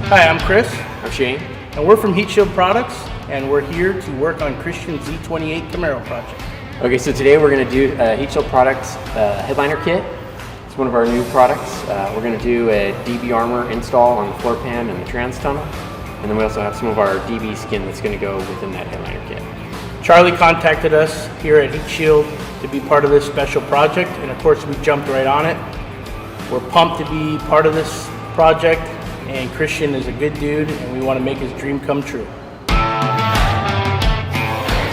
Hi, I'm Chris, I'm Shane. and we're from Heatshield Products, and we're here to work on Christian's Z28 Camaro project. Okay, so today we're going to do Heatshield Products headliner kit. It's one of our new products. We're going to do a DB armor install on the floor pan and the trans tunnel, and then we also have some of our DB skin that's going to go within that headliner kit. Charlie contacted us here at Heatshield to be part of this special project, and of course we jumped right on it. We're pumped to be part of this project, and Christian is a good dude, and we want to make his dream come true.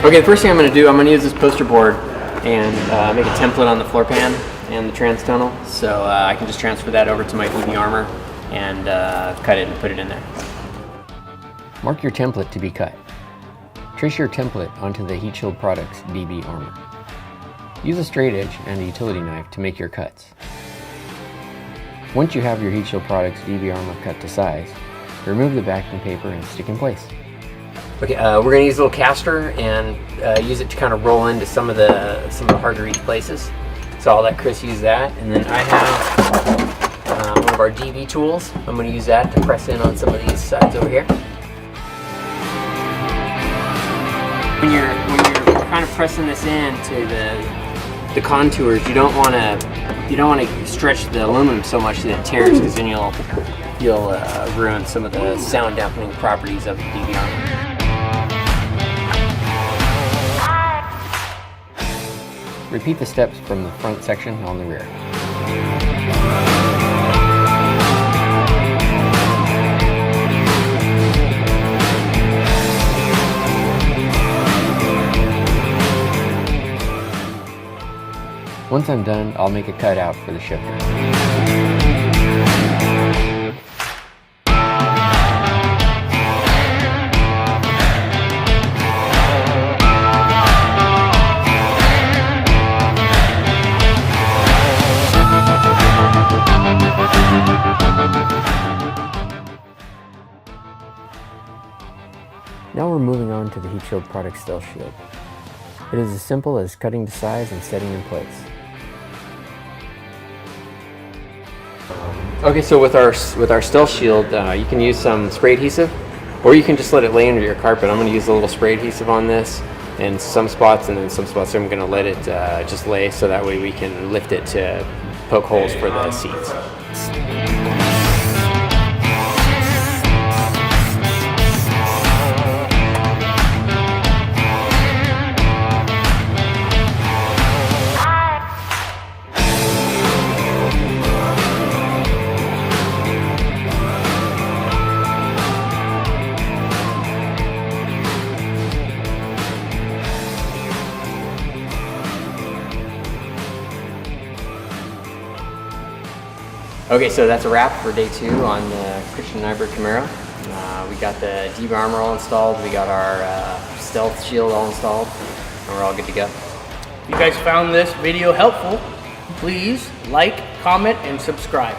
Okay, the first thing I'm going to do, I'm going to use this poster board and make a template on the floor pan and the trans tunnel, so I can just transfer that over to my DB armor and cut it and put it in there. Mark your template to be cut. Trace your template onto the Heatshield Products DB armor. Use a straight edge and a utility knife to make your cuts. Once you have your Heatshield Products DB armor cut to size, remove the backing paper and stick in place. Okay, we're going to use a little caster and use it to kind of roll into some of the hard to reach places. So I'll let Chris use that, and then I have one of our DB tools. I'm going to use that to press in on some of these sides over here. When you're kind of pressing this into the contours, you don't want to stretch the aluminum so much that it tears, because then you'll ruin some of the sound dampening properties of the DB armor. Repeat the steps from the front section on the rear. Once I'm done, I'll make a cutout for the shifter. Now we're moving on to the Heatshield Products Stealth Shield. It is as simple as cutting to size and setting in place. Okay, so with our stealth shield, you can use some spray adhesive, or you can just let it lay under your carpet. I'm going to use a little spray adhesive on this in some spots, and then some spots I'm going to let it just lay, so that way we can lift it to poke holes for the seats. Okay, so that's a wrap for day 2 on the Christian Nyberg Camaro. We got the DB armor all installed, we got our stealth shield all installed, and we're all good to go. If you guys found this video helpful, please like, comment, and subscribe.